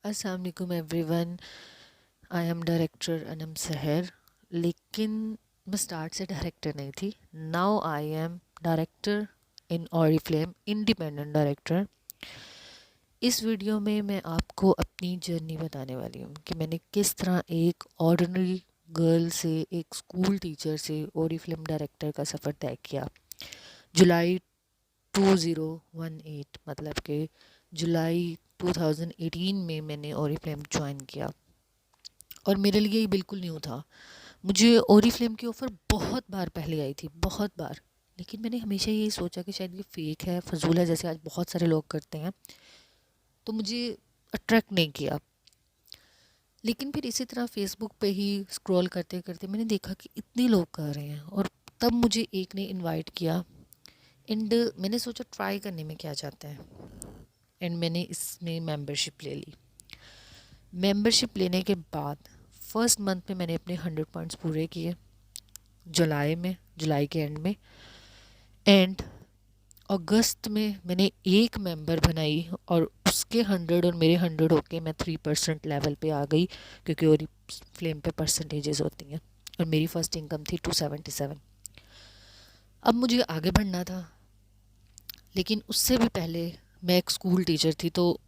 अस्सलाम वालेकुम everyone. I am director Anam सहर, लेकिन मैं स्टार्ट से डायरेक्टर नहीं थी। Now I am director in Oriflame, independent director. इस वीडियो में मैं आपको अपनी जर्नी बताने वाली हूँ कि मैंने किस तरह एक ऑर्डिनरी गर्ल से, एक स्कूल टीचर से ऑरिफ्लेम डायरेक्टर का सफ़र तय किया। जुलाई 2018 मतलब कि जुलाई 2018 में मैंने ऑरिफ्लेम ज्वाइन किया और मेरे लिए ये बिल्कुल न्यू था। मुझे ओरीफ्लेम की ऑफ़र बहुत बार पहले आई थी, बहुत बार, लेकिन मैंने हमेशा यही सोचा कि शायद ये फ़ेक है, फजूल है, जैसे आज बहुत सारे लोग करते हैं, तो मुझे अट्रैक्ट नहीं किया। लेकिन फिर इसी तरह फेसबुक पे ही स्क्रॉल करते करते मैंने देखा कि इतने लोग कर रहे हैं, और तब मुझे एक ने इनवाइट किया एंड मैंने सोचा ट्राई करने में क्या जाता है, एंड मैंने इसमें मेंबरशिप ले ली। मेंबरशिप लेने के बाद फर्स्ट मंथ में मैंने अपने 100 पॉइंट्स पूरे किए, जुलाई के एंड में, एंड अगस्त में मैंने एक मेंबर बनाई और उसके 100 और मेरे 100 होके मैं 3% लेवल पे आ गई, क्योंकि और फ्लेम पे परसेंटेजेस होती हैं, और मेरी फ़र्स्ट इनकम थी 277। अब मुझे आगे बढ़ना था, लेकिन उससे भी पहले मैं एक स्कूल टीचर थी, तो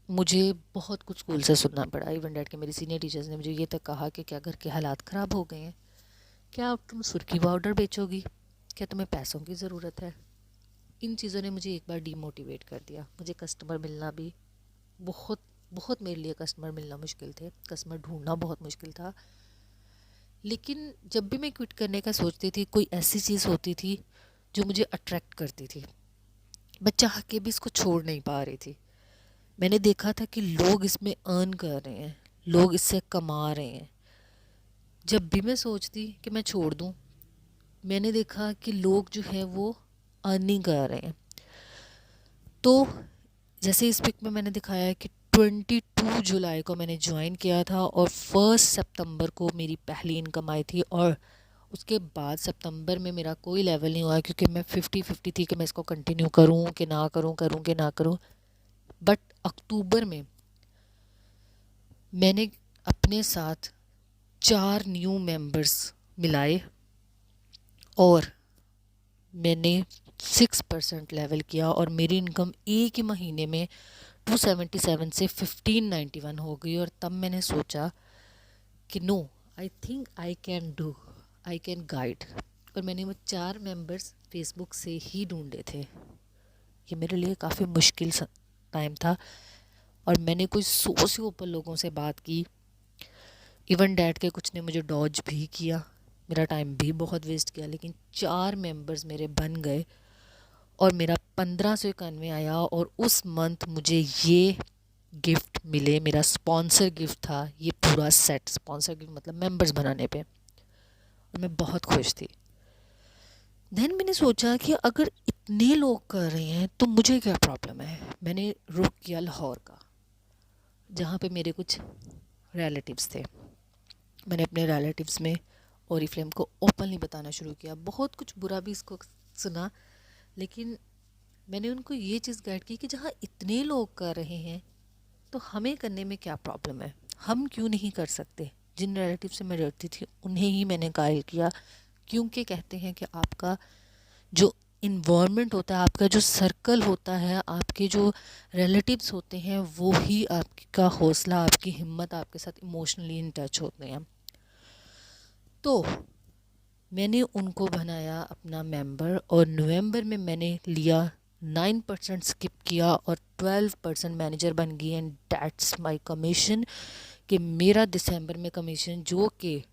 मुझे बहुत कुछ स्कूल से सुनना पड़ा। इवन डैट के मेरे सीनियर टीचर्स ने मुझे ये तक कहा कि क्या घर के हालात ख़राब हो गए हैं, क्या अब तुम सुर्खी पाउडर बेचोगी, क्या तुम्हें पैसों की ज़रूरत है। इन चीज़ों ने मुझे एक बार डीमोटिवेट कर दिया। मुझे कस्टमर मिलना भी बहुत बहुत मेरे लिए कस्टमर मिलना मुश्किल थे, कस्टमर ढूंढना बहुत मुश्किल था। लेकिन जब भी मैं क्विट करने का सोचती थी, कोई ऐसी चीज़ होती थी जो मुझे अट्रैक्ट करती थी, मैं चाह के भी इसको छोड़ नहीं पा रही थी। मैंने देखा था कि लोग इसमें अर्न कर रहे हैं, लोग इससे कमा रहे हैं। जब भी मैं सोचती कि मैं छोड़ दूं, मैंने देखा कि लोग जो है वो अर्निंग कर रहे हैं। तो जैसे इस पिक में मैंने दिखाया है कि 22 जुलाई को मैंने ज्वाइन किया था और 1 सितंबर को मेरी पहली इनकम आई थी, और उसके बाद सितंबर में मेरा कोई लेवल नहीं हुआ, क्योंकि मैं 50-50 थी कि मैं इसको कंटिन्यू करूं कि ना करूं, करूं कि ना करूं। बट अक्टूबर में मैंने अपने साथ 4 न्यू मेंबर्स मिलाए और मैंने 6% लेवल किया, और मेरी इनकम एक ही महीने में 277 से 1591 हो गई। और तब मैंने सोचा कि no, I think I can do, I can guide. और मैंने वो 4 मेंबर्स फेसबुक से ही ढूंढे थे। ये मेरे लिए काफ़ी मुश्किल टाइम था, और मैंने कोई 100 से ऊपर लोगों से बात की। इवन डैड के कुछ ने मुझे डॉज भी किया, मेरा टाइम भी बहुत वेस्ट किया, लेकिन 4 मेंबर्स मेरे बन गए और मेरा 1591 आया। और उस मंथ मुझे ये गिफ्ट मिले, मेरा स्पॉन्सर गिफ्ट था ये पूरा सेट। स्पॉन्सर गिफ्ट मतलब मेंबर्स बनाने पे, और मैं बहुत खुश थी। देन मैंने सोचा कि अगर इतने लोग कर रहे हैं तो मुझे क्या प्रॉब्लम है। मैंने रुख किया लाहौर का, जहाँ पे मेरे कुछ रिलेटिव्स थे। मैंने अपने रिलेटिव्स में ओरीफ्लेम को ओपनली बताना शुरू किया। बहुत कुछ बुरा भी इसको सुना, लेकिन मैंने उनको ये चीज़ गाइड की कि जहाँ इतने लोग कर रहे हैं तो हमें करने में क्या प्रॉब्लम है, हम क्यों नहीं कर सकते। जिन रिलेटिव से मैं डरती थी उन्हें ही मैंने गाइड किया, क्योंकि कहते हैं कि आपका जो इन्वायरमेंट होता है, आपका जो सर्कल होता है, आपके जो रिलेटिव्स होते हैं, वो ही आपका हौसला, आपकी हिम्मत, आपके साथ इमोशनली इन टच होते हैं। तो मैंने उनको बनाया अपना मेंबर, और नवंबर में मैंने लिया 9% स्किप किया और 12% मैनेजर बन गई, एंड दैट्स माय कमीशन। कि मेरा दिसंबर में कमीशन, जो कि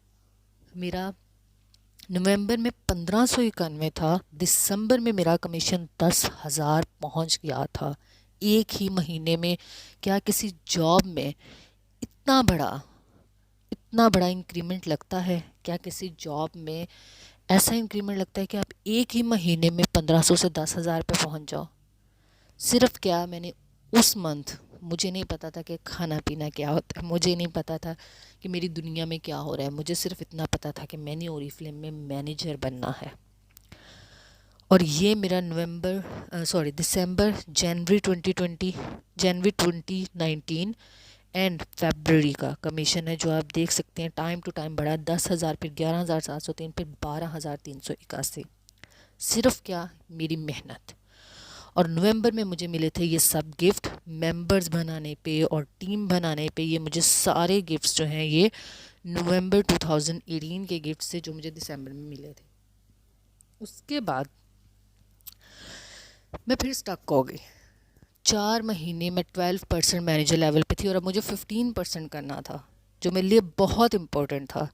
मेरा नवंबर में 1591 था, दिसंबर में मेरा कमीशन 10,000 पहुंच गया था एक ही महीने में। क्या किसी जॉब में इतना बड़ा इतना बड़ा इंक्रीमेंट लगता है? क्या किसी जॉब में ऐसा इंक्रीमेंट लगता है कि आप एक ही महीने में 1500 से 10,000 पे पहुंच जाओ? सिर्फ क्या, मैंने उस मंथ, मुझे नहीं पता था कि खाना पीना क्या होता है, मुझे नहीं पता था कि मेरी दुनिया में क्या हो रहा है। मुझे सिर्फ इतना पता था कि मैंने ओरीफ्लेम में मैनेजर बनना है। और ये मेरा दिसंबर, जनवरी 2019, एंड फरवरी का कमीशन है जो आप देख सकते हैं टाइम टू टाइम बढ़ा, 10,000 फिर 11,703 फिर 12,381। सिर्फ क्या, मेरी मेहनत। और नवंबर में मुझे मिले थे ये सब गिफ्ट मेंबर्स बनाने पे और टीम बनाने पे। ये मुझे सारे गिफ्ट्स जो हैं ये नवंबर 2018 के गिफ्ट से जो मुझे दिसंबर में मिले थे। उसके बाद मैं फिर स्टक हो गई। 4 महीने में 12% मैनेजर लेवल पे थी और अब मुझे 15% करना था, जो मेरे लिए बहुत इम्पोर्टेंट था।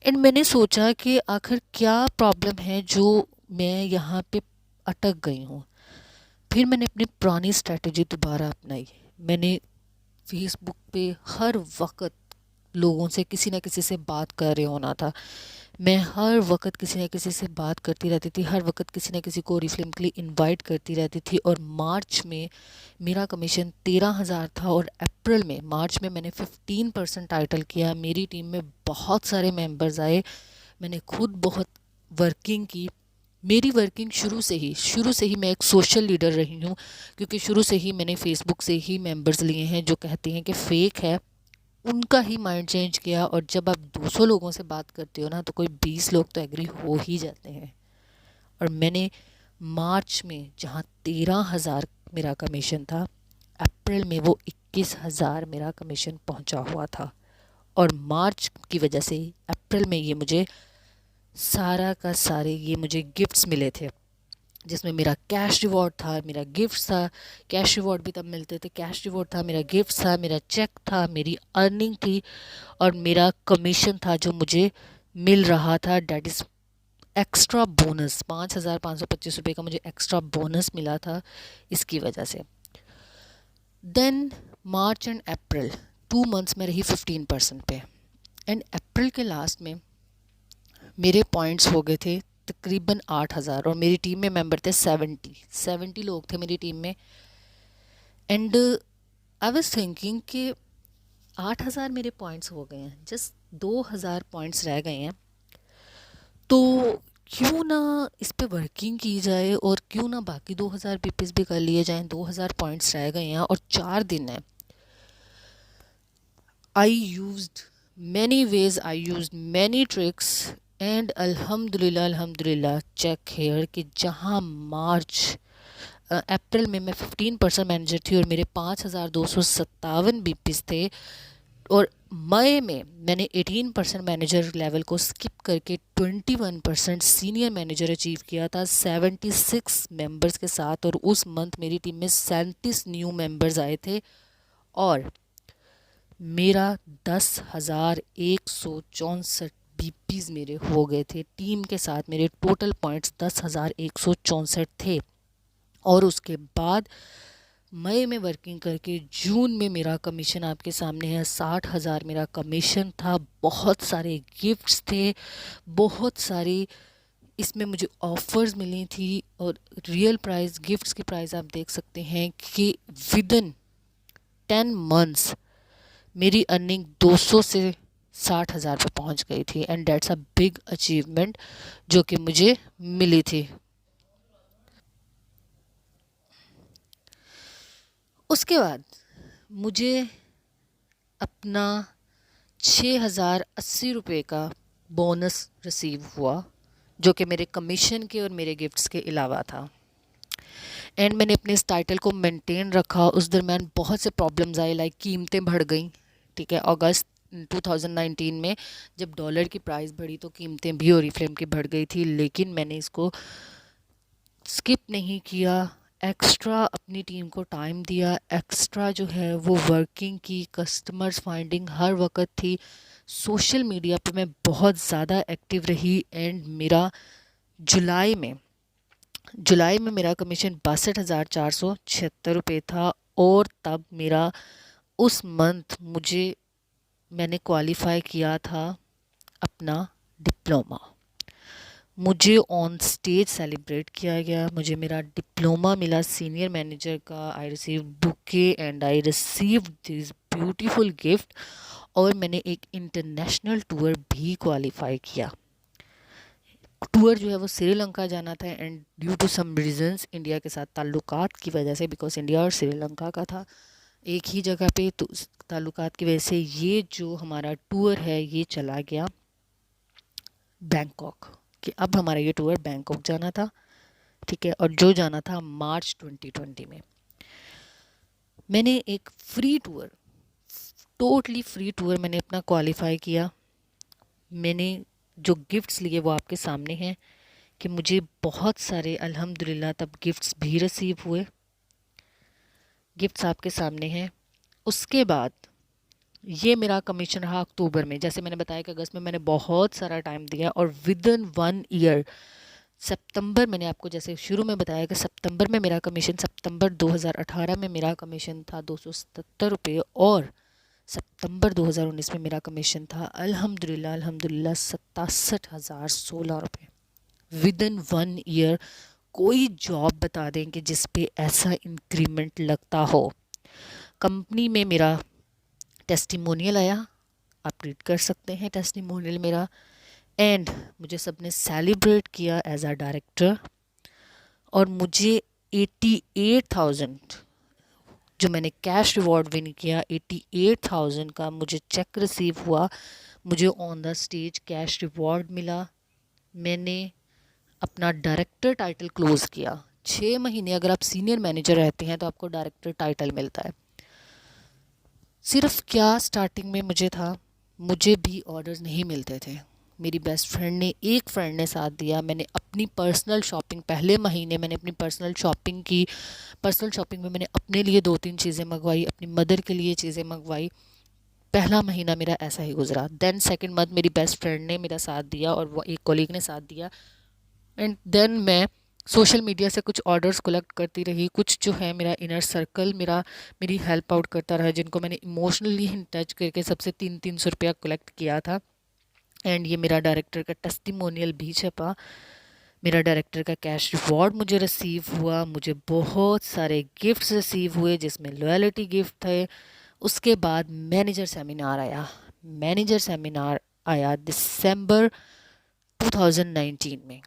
एंड मैंने सोचा कि आखिर क्या प्रॉब्लम है जो मैं यहाँ पे अटक गई हूँ। फिर मैंने अपनी पुरानी स्ट्रेटजी दोबारा अपनाई। मैंने फेसबुक पे हर वक्त लोगों से किसी न किसी से बात कर रहे होना था। मैं हर वक्त किसी न किसी से बात करती रहती थी, हर वक्त किसी न किसी को ओरीफ्लेम के लिए इनवाइट करती रहती थी। और मार्च में मेरा कमीशन 13,000 था और अप्रैल में मार्च में मैंने 15% टाइटल किया। मेरी टीम में बहुत सारे मेंबर्स आए, मैंने खुद बहुत वर्किंग की। मेरी वर्किंग शुरू से ही मैं एक सोशल लीडर रही हूँ, क्योंकि शुरू से ही मैंने फेसबुक से ही मेंबर्स लिए हैं जो कहते हैं कि फ़ेक है, उनका ही माइंड चेंज किया। और जब आप 200 लोगों से बात करते हो ना तो कोई 20 लोग तो एग्री हो ही जाते हैं। और मैंने मार्च में जहाँ 13,000 मेरा कमीशन था, अप्रैल में वो 21,000 मेरा कमीशन पहुँचा हुआ था। और मार्च की वजह से अप्रैल में ये मुझे सारा का सारे ये मुझे गिफ्ट्स मिले थे, जिसमें मेरा कैश रिवॉर्ड था, मेरा गिफ्ट था। कैश रिवॉर्ड भी तब मिलते थे, कैश रिवॉर्ड था, मेरा गिफ्ट था, मेरा चेक था, मेरी अर्निंग थी और मेरा कमीशन था जो मुझे मिल रहा था। डैट इज़ एक्स्ट्रा बोनस, 5,525 रुपये का मुझे एक्स्ट्रा बोनस मिला था इसकी वजह से। Then March and April 2 months में रही 15% पे। एंड अप्रैल के लास्ट में मेरे पॉइंट्स हो गए थे तकरीबन 8,000 और मेरी टीम में मेंबर थे 70 लोग थे मेरी टीम में। एंड आई वाज थिंकिंग कि 8,000 मेरे पॉइंट्स हो गए हैं, जस्ट 2,000 पॉइंट्स रह गए हैं, तो क्यों ना इस पे वर्किंग की जाए और क्यों ना बाकी 2,000 पीपीस भी कर लिए जाएं। 2,000 पॉइंट्स रह गए हैं और 4 दिन है। I used many ways, I used many tricks and अल्हम्दुलिल्लाह चेक हेयर कि जहाँ मार्च अप्रैल में मैं 15% मैनेजर थी और मेरे 5,257 बीपीस थे, और मई में मैंने 18% मैनेजर लेवल को स्किप करके 21% सीनियर मैनेजर अचीव किया था 76 मेंबर्स के साथ। और उस मंथ मेरी टीम में 37 न्यू मेंबर्स आए थे और मेरा 10,164 बीपीज मेरे हो गए थे। टीम के साथ मेरे टोटल पॉइंट्स 10,164 थे। और उसके बाद मई में वर्किंग करके जून में मेरा कमीशन आपके सामने है, 60,000 मेरा कमीशन था। बहुत सारे गिफ्ट्स थे, बहुत सारी इसमें मुझे ऑफ़र्स मिली थी और रियल प्राइस, गिफ्ट्स की प्राइस आप देख सकते हैं कि विदिन 10 मंथ्स मेरी अर्निंग 200 से 60,000 पे पहुंच गई थी। And dates a big achievement जो कि मुझे मिली थी। उसके बाद मुझे अपना 6,080 रुपये का बोनस रिसीव हुआ, जो कि मेरे कमीशन के और मेरे गिफ्ट्स के अलावा था। एंड मैंने अपने इस टाइटल को मेंटेन रखा। उस दरम्यान बहुत से प्रॉब्लम्स आए, लाइक कीमतें बढ़ गई। ठीक है, अगस्त 2019 में जब डॉलर की प्राइस बढ़ी तो कीमतें भी ओरीफ्लेम की बढ़ गई थी, लेकिन मैंने इसको स्किप नहीं किया। एक्स्ट्रा अपनी टीम को टाइम दिया, एक्स्ट्रा जो है वो वर्किंग की, कस्टमर्स फाइंडिंग हर वक्त थी। सोशल मीडिया पे मैं बहुत ज़्यादा एक्टिव रही। एंड मेरा जुलाई में मेरा कमीशन 62,476 रुपये था। और तब मेरा उस मंथ मैंने क्वालिफ़ाई किया था अपना डिप्लोमा। मुझे ऑन स्टेज सेलिब्रेट किया गया, मुझे मेरा डिप्लोमा मिला सीनियर मैनेजर का। I receive bouquet and I receive this beautiful gift. और मैंने एक इंटरनेशनल टूर भी क्वालिफ़ाई किया। टूर जो है वो श्रीलंका जाना था and due to some reasons India के साथ ताल्लुकात की वजह से, बिकॉज इंडिया और श्रीलंका का था, एक ही जगह पे तो ताल्लुकात की वजह से ये जो हमारा टूर है ये चला गया बैंकॉक, कि अब हमारा ये टूर बैंकॉक जाना था, ठीक है। और जो जाना था मार्च 2020 में। मैंने एक free tour, totally free tour मैंने अपना क्वालिफाई किया। मैंने जो गिफ्ट्स लिए वो आपके सामने हैं कि मुझे बहुत सारे अल्हम्दुलिल्लाह तब गिफ्ट्स भी रिसीव हुए। गिफ्ट्स आपके सामने हैं। उसके बाद ये मेरा कमीशन रहा अक्टूबर में। जैसे मैंने बताया कि अगस्त में मैंने बहुत सारा टाइम दिया और विद इन 1 ईयर सितंबर, मैंने आपको जैसे शुरू में बताया कि सितंबर में मेरा कमीशन, सितंबर 2018 में मेरा कमीशन था 277 रुपये और सितंबर 2019 में मेरा कमीशन था अल्हम्दुलिल्लाह 67,016 रुपये। विद इन 1 ईयर कोई जॉब बता दें कि जिस पे ऐसा इंक्रीमेंट लगता हो। कंपनी में मेरा टेस्टिमोनियल आया, आप रीड कर सकते हैं टेस्टिमोनियल मेरा, एंड मुझे सबने सेलिब्रेट किया एज अ डायरेक्टर। और मुझे 88,000 जो मैंने कैश रिवॉर्ड विन किया, 88,000 का मुझे चेक रिसीव हुआ। मुझे on the stage cash reward मिला। मैंने अपना डायरेक्टर टाइटल क्लोज़ किया। 6 महीने अगर आप सीनियर मैनेजर रहते हैं तो आपको डायरेक्टर टाइटल मिलता है। सिर्फ क्या स्टार्टिंग में मुझे था, मुझे भी ऑर्डर्स नहीं मिलते थे। मेरी बेस्ट फ्रेंड ने, एक फ्रेंड ने साथ दिया। मैंने अपनी पर्सनल शॉपिंग, पहले महीने मैंने अपनी पर्सनल शॉपिंग की। पर्सनल शॉपिंग में मैंने अपने लिए 2-3 चीज़ें मंगवाई, अपनी मदर के लिए चीज़ें मंगवाई। पहला महीना मेरा ऐसा ही गुजरा। देन सेकंड मंथ मेरी बेस्ट फ्रेंड ने मेरा साथ दिया और वो एक कॉलीग ने साथ दिया। एंड देन मैं सोशल मीडिया से कुछ ऑर्डर्स कलेक्ट करती रही। कुछ जो है मेरा इनर सर्कल मेरी हेल्प आउट करता रहा, जिनको मैंने इमोशनली टच करके सबसे 300-300 रुपया कलेक्ट किया था। एंड ये मेरा डायरेक्टर का टेस्टिमोनियल भी छपा। मेरा डायरेक्टर का कैश रिवॉर्ड मुझे रिसीव हुआ। मुझे बहुत सारे गिफ्ट्स रिसीव हुए जिसमें लॉयल्टी गिफ्ट थे। उसके बाद मैनेजर सेमिनार आया। मैनेजर सेमिनार आया दिसंबर 2019 में,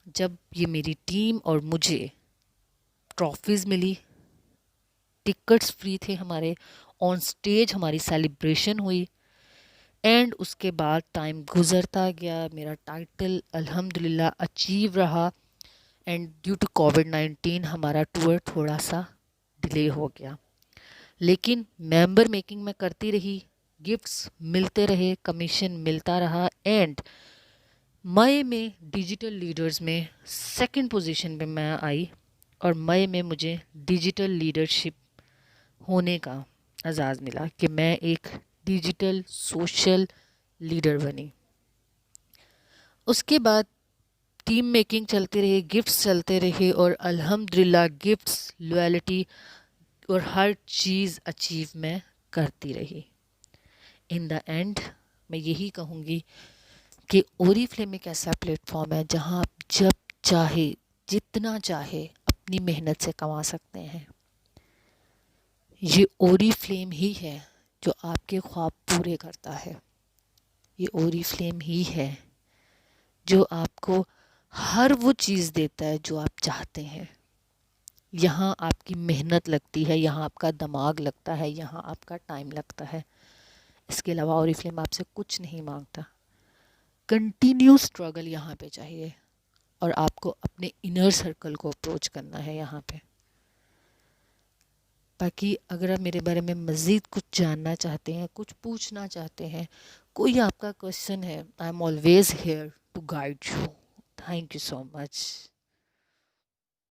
जब ये मेरी टीम और मुझे ट्रॉफीज़ मिली, टिकट्स फ्री थे हमारे, ऑन स्टेज हमारी सेलिब्रेशन हुई। एंड उसके बाद टाइम गुज़रता गया, मेरा टाइटल अल्हम्दुलिल्लाह अचीव रहा। एंड ड्यू टू कोविड-19 हमारा टूर थोड़ा सा डिले हो गया, लेकिन मेंबर मेकिंग में करती रही, गिफ्ट्स मिलते रहे, कमीशन मिलता रहा। एंड मई में डिजिटल लीडर्स में सेकंड पोजीशन पे मैं आई और मई में मुझे डिजिटल लीडरशिप होने का एजाज़ मिला कि मैं एक डिजिटल सोशल लीडर बनी। उसके बाद टीम मेकिंग चलती रही, गिफ्ट्स चलते रहे और अल्हम्दुलिल्लाह गिफ्ट्स, लॉयल्टी और हर चीज़ अचीव मैं करती रही। इन द एंड मैं यही कहूँगी कि ओरीफ्लेम एक ऐसा प्लेटफॉर्म है जहाँ आप जब चाहे, जितना चाहे अपनी मेहनत से कमा सकते हैं। ये ओरीफ्लेम ही है जो आपके ख्वाब पूरे करता है। ये ओरीफ्लेम ही है जो आपको हर वो चीज़ देता है जो आप चाहते हैं। यहाँ आपकी मेहनत लगती है, यहाँ आपका दिमाग लगता है, यहाँ आपका टाइम लगता है। इसके अलावा ओरीफ्लेम आपसे कुछ नहीं मांगता। कंटिन्यू स्ट्रगल यहाँ पे चाहिए और आपको अपने इनर सर्कल को अप्रोच करना है यहाँ पे। बाकी अगर आप मेरे बारे में मज़ीद कुछ जानना चाहते हैं, कुछ पूछना चाहते हैं, कोई आपका क्वेश्चन है, I am always here to guide you. Thank you so much.